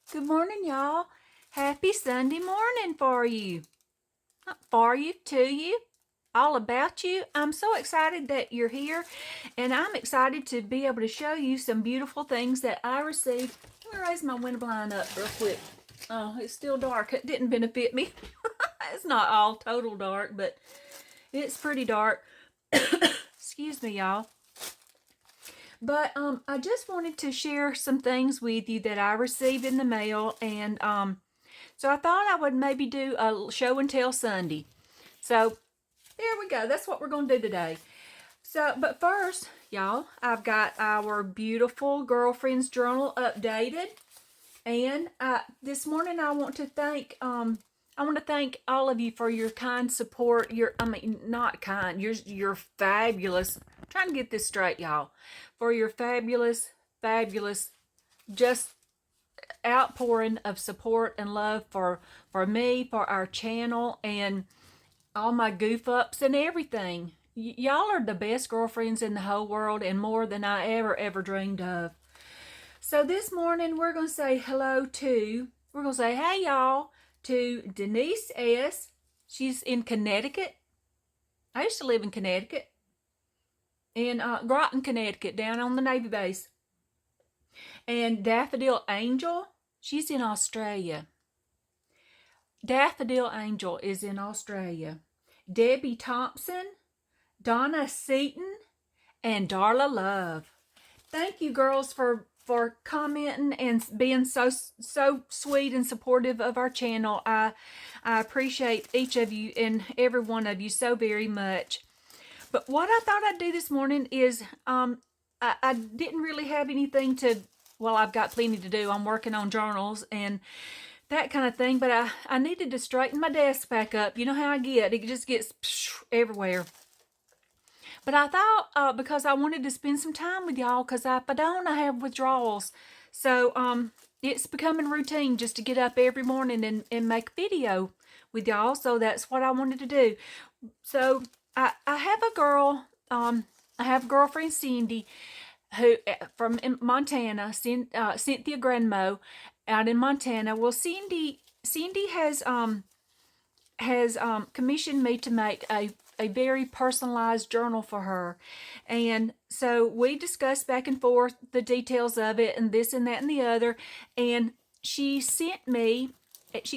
Good morning, y'all. Happy Sunday morning for you. Not for you, to you, all about you. I'm so excited that you're here, and I'm excited to be able to show you some beautiful things that I received. Let me raise my window blind up real quick. Oh, it's still dark. It didn't benefit me. It's not all total dark, but it's pretty dark. Excuse me, y'all. But I just wanted to share some things with you that I received in the mail, and so I thought I would maybe do a show and tell Sunday. So there we go. That's what we're going to do today. So, but first, y'all, I've got our beautiful girlfriend's journal updated, and this morning I want to thank all of you for your kind support. Not kind. You're fabulous. I'm trying to get this straight, y'all. For your fabulous, just outpouring of support and love for me, for our channel, and all my goof ups and everything. Y'all are the best girlfriends in the whole world, and more than I ever dreamed of. So this morning we're going to say we're going to say hey y'all to Denise S. She's in Connecticut. I used to live in Connecticut. In Groton, Connecticut, down on the Navy base. And Daffodil Angel, she's in Australia. Daffodil Angel is in Australia. Debbie Thompson, Donna Seaton, and Darla Love. Thank you, girls, for commenting and being so sweet and supportive of our channel. I appreciate each of you and every one of you so very much. But what I thought I'd do this morning is I didn't really have anything to, well, I've got plenty to do. I'm working on journals and that kind of thing, but I needed to straighten my desk back up. You know how I get. It just gets everywhere. But I thought, because I wanted to spend some time with y'all, because if I don't, I have withdrawals. So it's becoming routine just to get up every morning and make a video with y'all. So that's what I wanted to do. So I have a girl, I have a girlfriend, Cindy, who from Montana, Cynthia Granmo, out in Montana. Well, Cindy has commissioned me to make a very personalized journal for her, and so we discussed back and forth the details of it and this and that and the other, and she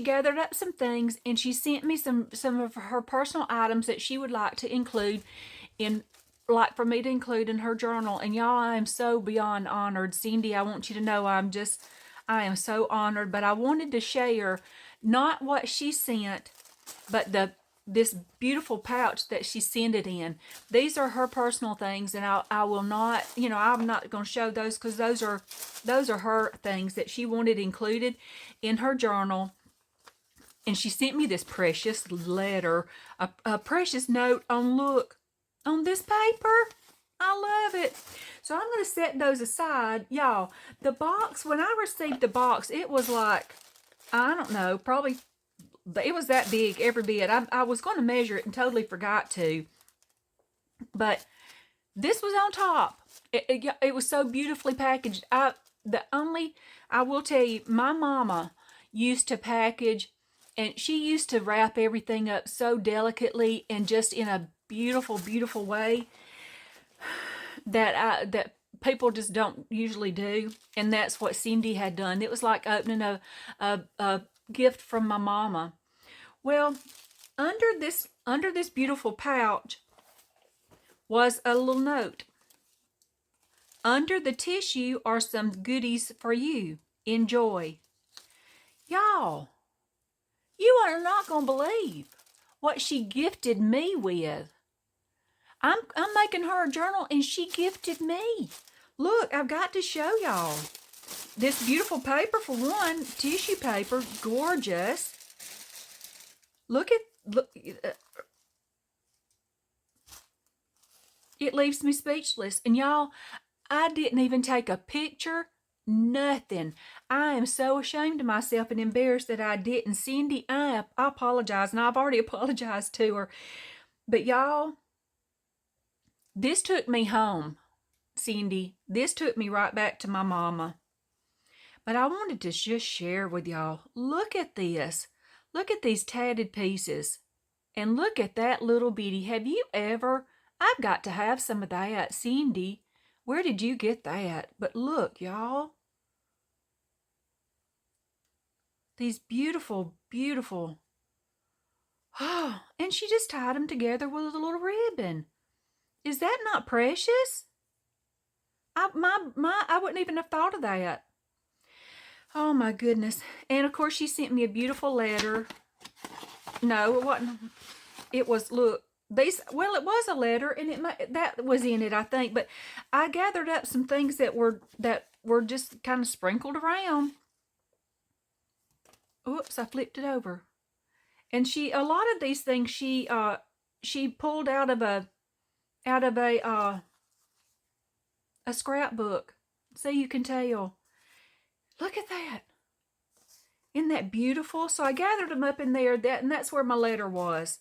gathered up some things and she sent me some of her personal items that she would like to include for me to include in her journal. And y'all, I am so beyond honored. Cindy, I want you to know I am so honored. But I wanted to share not what she sent, but this beautiful pouch that she sent it in. These are her personal things, and I will not, I'm not going to show those, because those are her things that she wanted included in her journal. And she sent me this precious letter, a precious note on this paper. I love it. So I'm going to set those aside. Y'all, the box, when I received the box, it was like, I don't know, probably, it was that big, every bit. I was going to measure it and totally forgot to. But this was on top. It was so beautifully packaged. I will tell you, my mama used to package, and she used to wrap everything up so delicately and just in a beautiful, beautiful way that people just don't usually do. And that's what Cindy had done. It was like opening a gift from my mama. Well, under this beautiful pouch was a little note. Under the tissue are some goodies for you. Enjoy. Y'all, you are not going to believe what she gifted me with. I'm making her a journal, and she gifted me. Look, I've got to show y'all. This beautiful paper, for one, tissue paper, gorgeous. Look. It leaves me speechless. And y'all, I didn't even take a picture. Nothing. I am so ashamed of myself and embarrassed that I didn't. Cindy, I apologize, and I've already apologized to her. But y'all, this took me home, Cindy. This took me right back to my mama. But I wanted to just share with y'all. Look at this. Look at these tatted pieces. And look at that little bitty. Have you ever... I've got to have some of that. Cindy, where did you get that? But look, y'all. These beautiful, beautiful... Oh, and she just tied them together with a little ribbon. Is that not precious? I wouldn't even have thought of that. Oh my goodness. And of course she sent me a beautiful letter. No, it wasn't. It was, look, these, well, it was a letter, and that was in it, I think, but I gathered up some things that were just kind of sprinkled around. Oops, I flipped it over. And a lot of these things she pulled out of a scrapbook. So you can tell. Look at that. Isn't that beautiful? So I gathered them up in there, and that's where my letter was.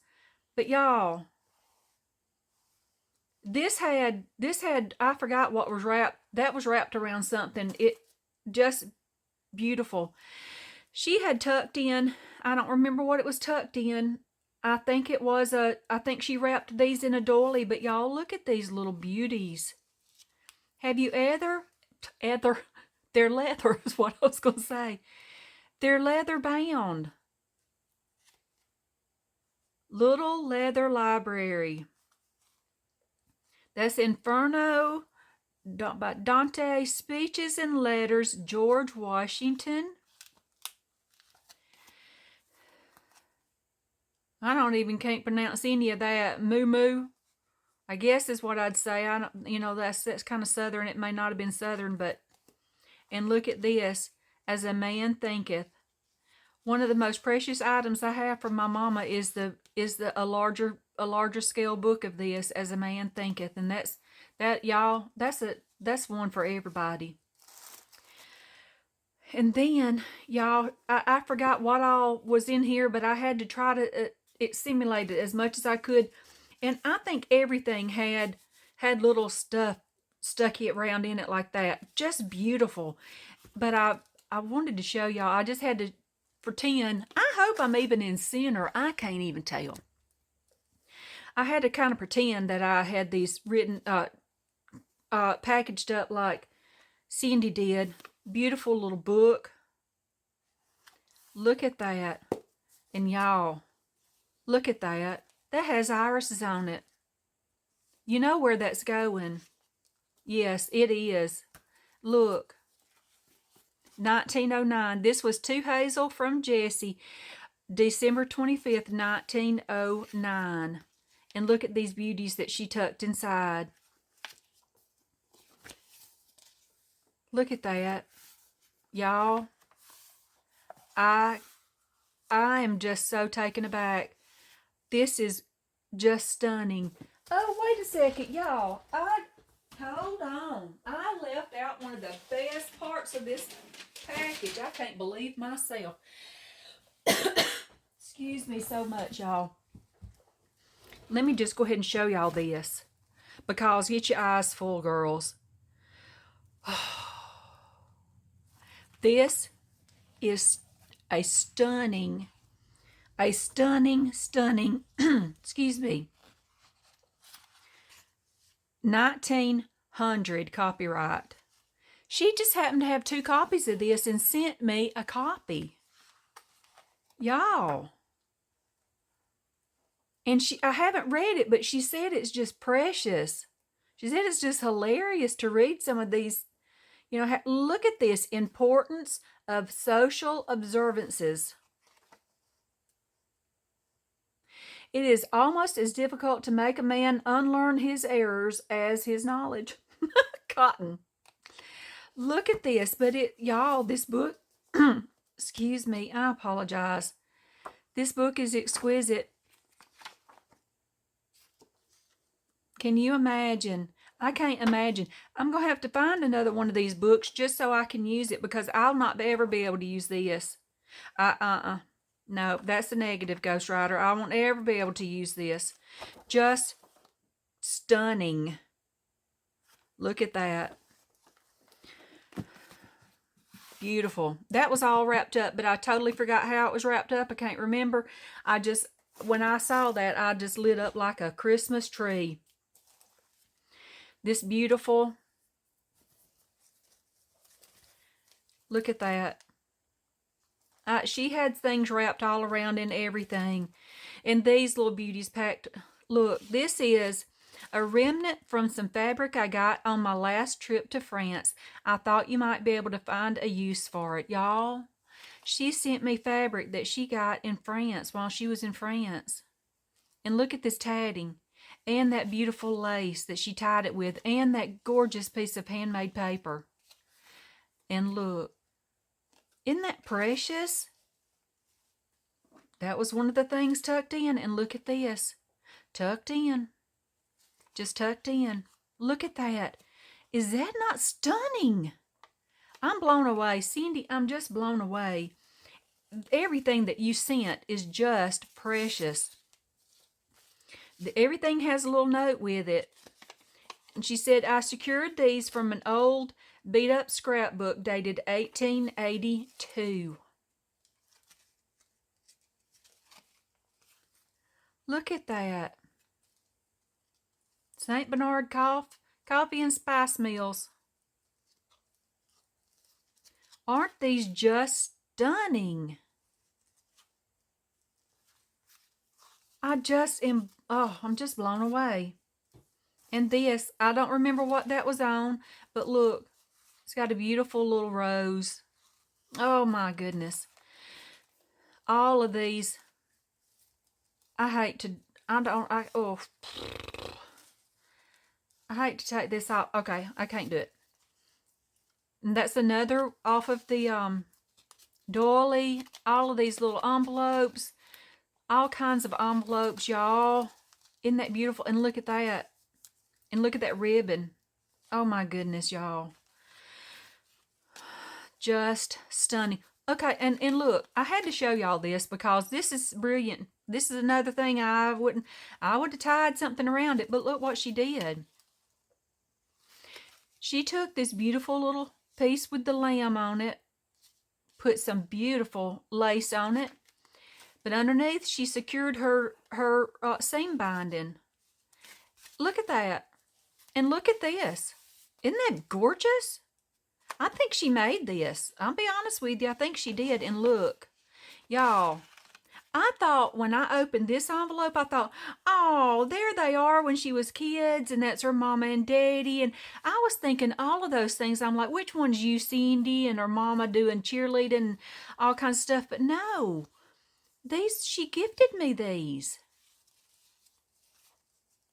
But y'all, this had, I forgot what was wrapped. That was wrapped around something. It just beautiful. She had tucked in, I don't remember what it was tucked in. I think she wrapped these in a doily, but y'all look at these little beauties. Have you they're leather is what I was going to say. They're leather bound. Little Leather Library. That's Inferno by Dante, Speeches and Letters, George Washington. I don't even can't pronounce any of that. Moo moo, I guess is what I'd say. I don't, you know, that's kind of Southern. It may not have been Southern, but, and look at this. As a Man Thinketh. One of the most precious items I have from my mama is a larger scale book of this, As a Man Thinketh, and y'all, that's one for everybody. And then y'all, I forgot what all was in here, but I had to try to simulate it as much as I could, and I think everything had little stuff stuck it around in it like that. Just beautiful. But I wanted to show y'all. I just had to pretend. I hope I'm even in center. I can't even tell. I had to kind of pretend that I had these written, packaged up like Cindy did. Beautiful little book. Look at that. And y'all, look at that. That has irises on it. You know where that's going. Yes, it is. Look. 1909. This was to Hazel from Jessie. December 25th, 1909. And look at these beauties that she tucked inside. Look at that. Y'all, I am just so taken aback. This is just stunning. Oh, wait a second, y'all. Hold on. I left out one of the best parts of this package. I can't believe myself. Excuse me so much, y'all. Let me just go ahead and show y'all this. Because get your eyes full, girls. This is a stunning, excuse me, 1900 copyright. She just happened to have 2 copies of this and sent me a copy. Y'all. And I haven't read it, but she said it's just precious. She said it's just hilarious to read some of these. You know, look at this. Importance of social observances. It is almost as difficult to make a man unlearn his errors as his knowledge. Cotton. Look at this. But y'all, this book, excuse me, I apologize. This book is exquisite. Can you imagine? I can't imagine. I'm going to have to find another one of these books just so I can use it, because I'll not ever be able to use this. No, that's the negative, Ghost Rider. I won't ever be able to use this. Just stunning. Look at that. Beautiful. That was all wrapped up, but I totally forgot how it was wrapped up. I can't remember. When I saw that, I just lit up like a Christmas tree. This beautiful. Look at that. She had things wrapped all around and everything. And these little beauties packed. Look, this is a remnant from some fabric I got on my last trip to France. I thought you might be able to find a use for it. Y'all, she sent me fabric that she got in France while she was in France. And look at this tatting. And that beautiful lace that she tied it with. And that gorgeous piece of handmade paper. And look. Isn't that precious? That was one of the things tucked in. And look at this. Tucked in. Just tucked in. Look at that. Is that not stunning? I'm blown away. Cindy, I'm just blown away. Everything that you sent is just precious. Everything has a little note with it. And she said, I secured these from an old beat-up scrapbook dated 1882. Look at that. St. Bernard Coffee and Spice Mills. Aren't these just stunning? I'm just blown away. And this, I don't remember what that was on, but look, it's got a beautiful little rose. Oh my goodness. All of these, I hate to take this off. Okay, I can't do it. And that's another off of the doily. All of these little envelopes. All kinds of envelopes, y'all. Isn't that beautiful? And look at that. And look at that ribbon. Oh my goodness, y'all. Just stunning. Okay, and look, I had to show y'all this because this is brilliant. This is another thing I would have tied something around it, but look what she did. She took this beautiful little piece with the lamb on it, put some beautiful lace on it, but underneath she secured her seam binding. Look at that. And look at this. Isn't that gorgeous? I think she made this. I'll be honest with you. I think she did. And look, y'all, I thought when I opened this envelope, I thought, oh, there they are when she was kids, and that's her mama and daddy. And I was thinking all of those things. I'm like, which one's you, Cindy, and her mama doing cheerleading and all kinds of stuff? But no, she gifted me these.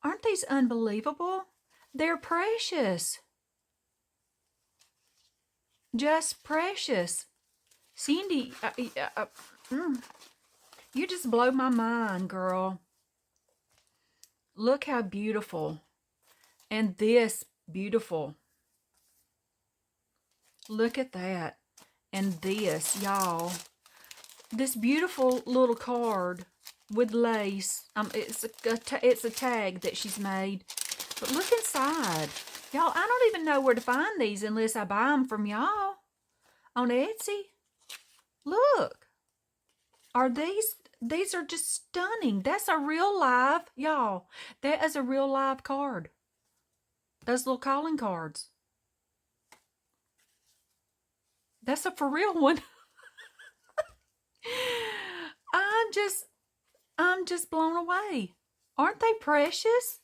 Aren't these unbelievable? They're precious. Just precious. Cindy, you just blow my mind, girl. Look how beautiful. And this, beautiful. Look at that. And this, y'all. This beautiful little card with lace. It's a tag that she's made. But look inside. Y'all, I don't even know where to find these unless I buy them from y'all on Etsy. Look. Are these are just stunning. That's a real live, y'all. That is a real live card. Those little calling cards. That's a for real one. I'm just blown away. Aren't they precious?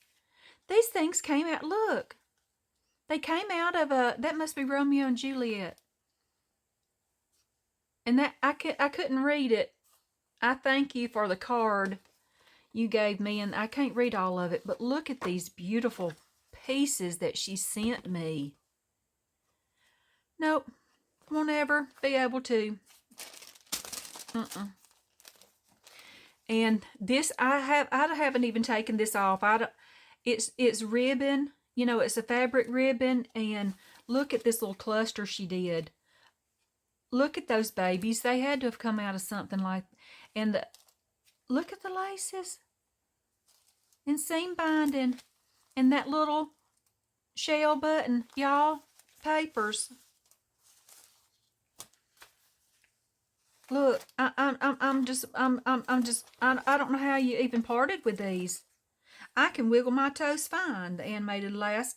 These things came out, look. They came out of that must be Romeo and Juliet. And that I couldn't read it. I thank you for the card you gave me, and I can't read all of it, but look at these beautiful pieces that she sent me. Nope, won't ever be able to. And this, I haven't even taken this off. It's ribbon, you know, it's a fabric ribbon, and look at this little cluster she did. Look at those babies. They had to have come out of something like, and look at the laces and seam binding and that little shell button, y'all, papers. Look, I'm just, I don't know how you even parted with these. I can wiggle my toes fine. The animated last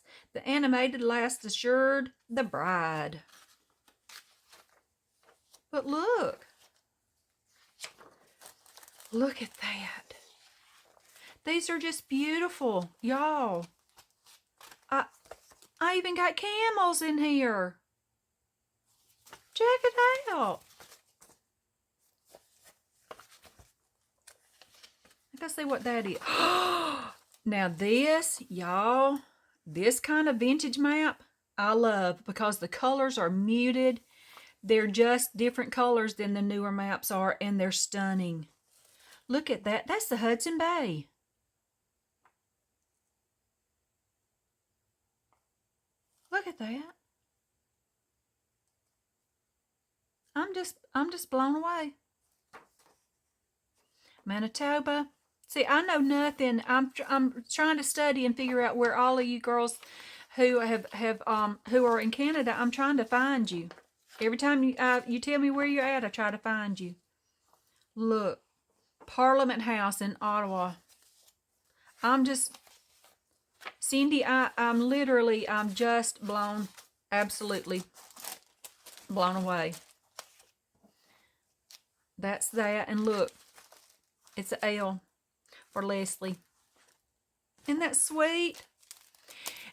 assured the bride. But look at that. These are just beautiful, y'all. I even got camels in here. Check it out. I gotta see what that is. Now this, y'all, this kind of vintage map I love because the colors are muted. They're just different colors than the newer maps are, and they're stunning. Look at that. That's the Hudson Bay. Look at that. I'm just blown away. Manitoba. See, I know nothing. I'm trying to study and figure out where all of you girls who who are in Canada, I'm trying to find you. Every time you tell me where you're at, I try to find you. Look, Parliament House in Ottawa. Cindy, I'm just absolutely blown away. That's that, and look, it's an L for Leslie. Isn't that sweet?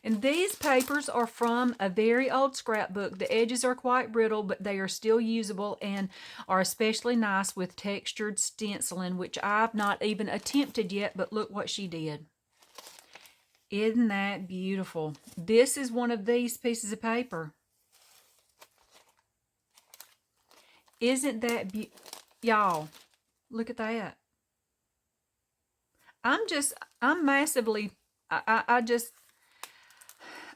And these papers are from a very old scrapbook. The edges are quite brittle, but they are still usable and are especially nice with textured stenciling, which I've not even attempted yet, but look what she did. Isn't that beautiful? This is one of these pieces of paper. Isn't that beautiful? Y'all, look at that. I'm massively, I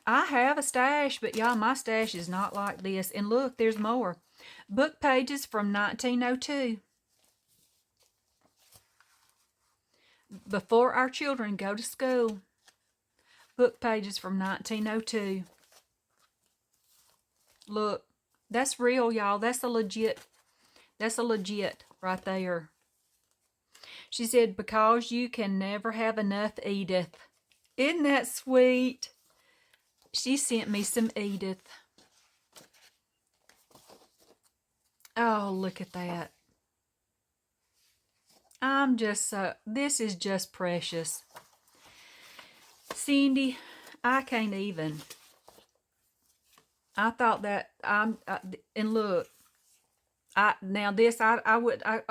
have a stash, but y'all, my stash is not like this. And look, there's more. Book pages from 1902. Before our children go to school. Book pages from 1902. Look, that's real, y'all. That's a legit right there. She said, because you can never have enough Edith. Isn't that sweet? She sent me some Edith. Oh, look at that. This is just precious. Cindy, I can't even. I thought that, and look, I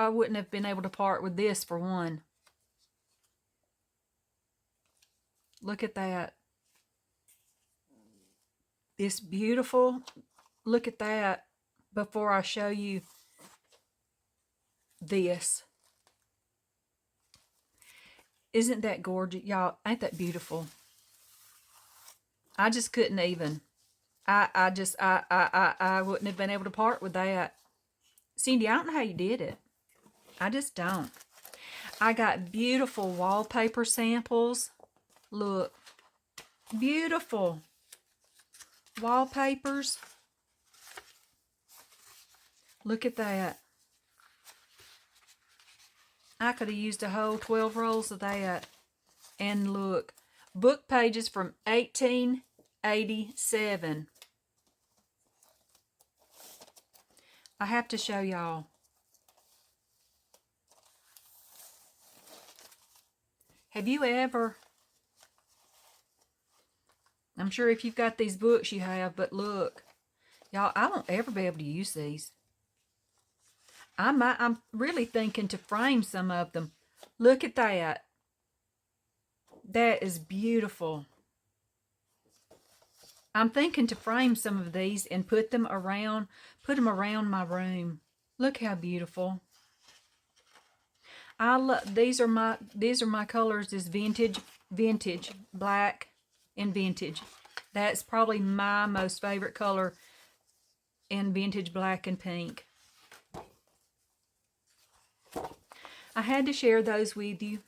wouldn't have been able to part with this for one. Look at that. This beautiful, look at that before I show you this. Isn't that gorgeous? Y'all, ain't that beautiful? I just couldn't even. I wouldn't have been able to part with that. Cindy, I don't know how you did it. I just don't. I got beautiful wallpaper samples. Look. Beautiful wallpapers. Look at that. I could have used a whole 12 rolls of that. And look. Book pages from 1887. I have to show y'all. Have you ever... I'm sure if you've got these books you have, but look. Y'all, I won't ever be able to use these. I'm really thinking to frame some of them. Look at that. That is beautiful. I'm thinking to frame some of these and put them around my room. Look how beautiful. I love these are my colors is vintage, black and vintage. That's probably my most favorite color in vintage black and pink. I had to share those with you.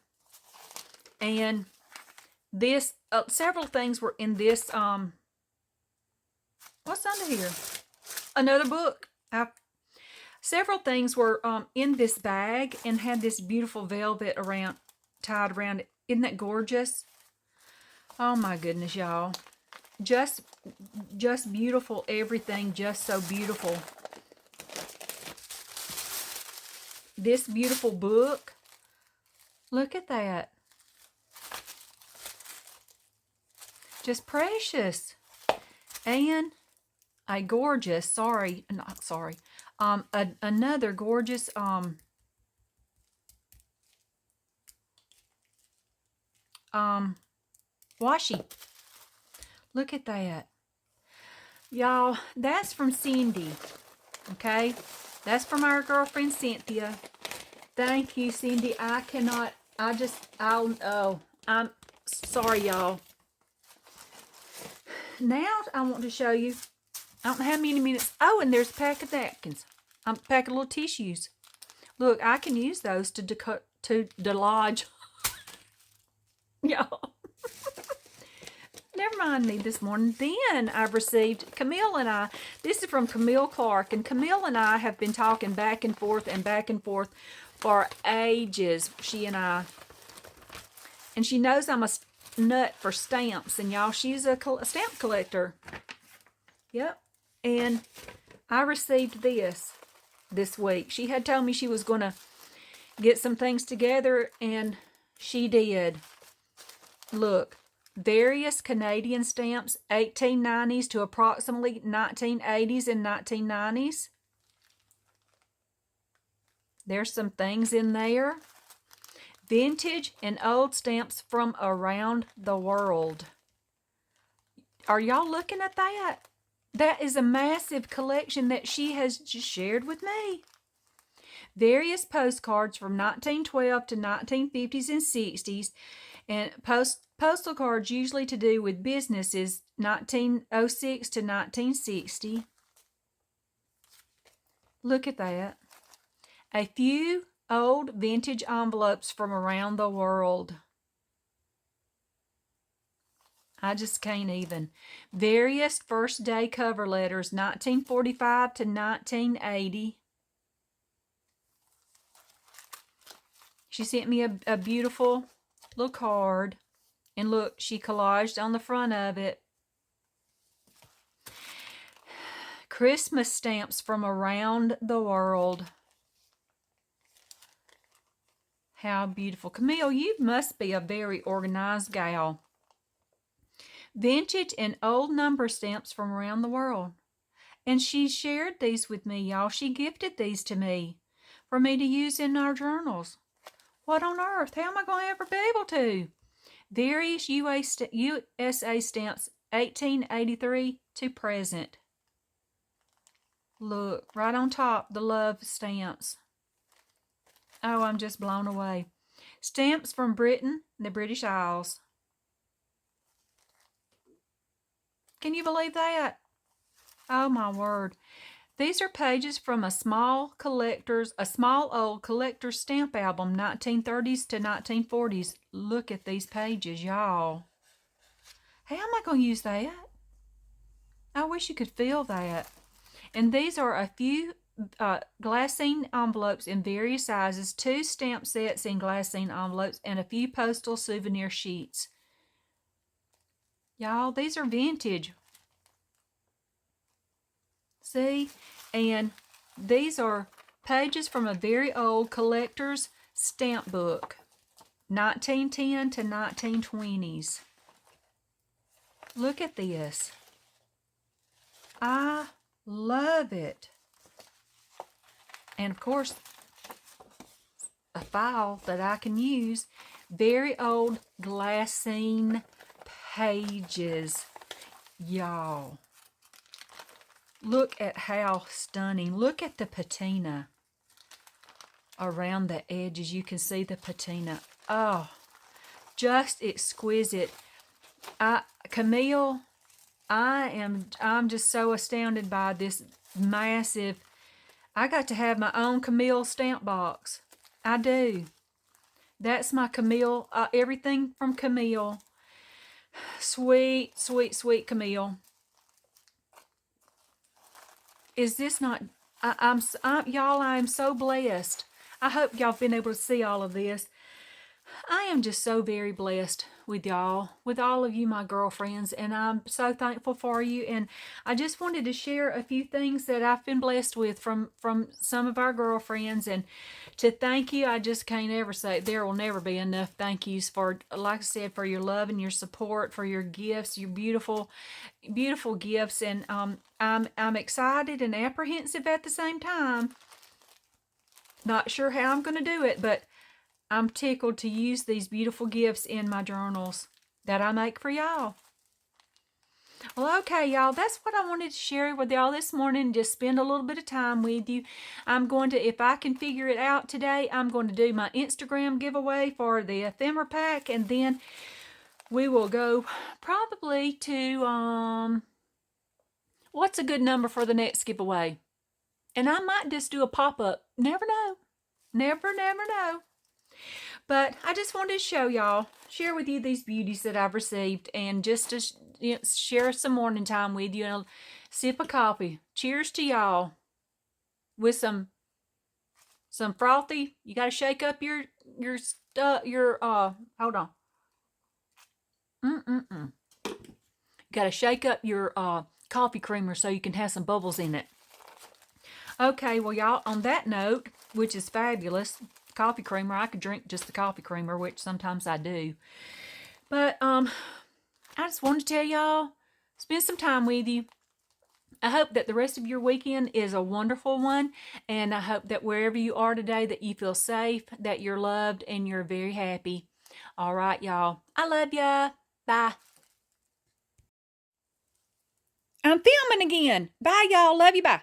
And this several things were in this what's under here? Another book. several things were in this bag and had this beautiful velvet tied around it. Isn't that gorgeous? Oh my goodness, y'all. Just beautiful, everything just so beautiful. This beautiful book. Look at that. Just precious. And a gorgeous, another gorgeous washi. Look at that. Y'all, that's from Cindy. Okay? That's from our girlfriend Cynthia. Thank you, Cindy. I'm sorry, y'all. Now I want to show you, I don't know how many minutes. Oh, and there's a pack of napkins. A pack of little tissues. Look, I can use those to delodge. Y'all. Never mind me this morning. Then I've received, Camille and I, this is from Camille Clark, and Camille and I have been talking back and forth for ages, she and I. And she knows I'm a nut for stamps, and y'all, she's a stamp collector. Yep. And I received this week. She had told me she was going to get some things together, and she did. Look. Various Canadian stamps, 1890s to approximately 1980s and 1990s. There's some things in there. Vintage and old stamps from around the world. Are y'all looking at that? That is a massive collection that she has just shared with me. Various postcards from 1912 to 1950s and 60s, and postal cards usually to do with businesses, 1906 to 1960. Look at that. A few old vintage envelopes from around the world. I just can't even. Various first day cover letters, 1945 to 1980. She sent me a beautiful little card. And look, she collaged on the front of it. Christmas stamps from around the world. How beautiful. Camille, you must be a very organized gal. Vintage and old number stamps from around the world. And she shared these with me, y'all. She gifted these to me for me to use in our journals. What on earth? How am I going to ever be able to? Various USA stamps, 1883 to present. Look, right on top, the love stamps. Oh, I'm just blown away. Stamps from Britain, the British Isles. Can you believe that? Oh, my word. These are pages from a small old collector's stamp album, 1930s to 1940s. Look at these pages, y'all. How am I going to use that? I wish you could feel that. And these are a few glassine envelopes in various sizes, 2 stamp sets in glassine envelopes, and a few postal souvenir sheets. Y'all, these are vintage. See? And these are pages from a very old collector's stamp book, 1910 to 1920s. Look at this. I love it. And of course, a file that I can use. Very old glassine pages. Y'all. Look at how stunning. Look at the patina around the edges. You can see the patina. Oh, just exquisite. Camille, I'm just so astounded by this massive. I got to have my own Camille stamp box. I do. That's my Camille, everything from Camille. Sweet, sweet, sweet Camille. Is this not Y'all, I am so blessed. I hope y'all have been able to see all of this. I am just so very blessed with y'all, with all of you, my girlfriends, and I'm so thankful for you. And I just wanted to share a few things that I've been blessed with from some of our girlfriends, and to thank you. I just can't ever say there will never be enough thank yous for, like I said, for your love and your support, for your gifts, your beautiful, beautiful gifts, and I'm excited and apprehensive at the same time. Not sure how I'm going to do it, but I'm tickled to use these beautiful gifts in my journals that I make for y'all. Well, okay, y'all, that's what I wanted to share with y'all this morning. Just spend a little bit of time with you. I'm going to, if I can figure it out today, I'm going to do my Instagram giveaway for the ephemera pack, and then we will go probably to, what's a good number for the next giveaway? And I might just do a pop-up. Never know. Never know. But I just wanted to show y'all, share with you these beauties that I've received, and just to share some morning time with you and a sip of coffee. Cheers to y'all with some frothy. You got to shake up your stuff. Hold on. You got to shake up your coffee creamer so you can have some bubbles in it. Okay, well, y'all, on that note, which is fabulous, coffee creamer, I could drink just the coffee creamer, which sometimes I do. But I just wanted to tell y'all, spend some time with you. I hope that the rest of your weekend is a wonderful one, and I hope that wherever you are today, that you feel safe, that you're loved, and you're very happy. All right, y'all. I love ya. Bye. I'm filming again. Bye, y'all. Love you. Bye.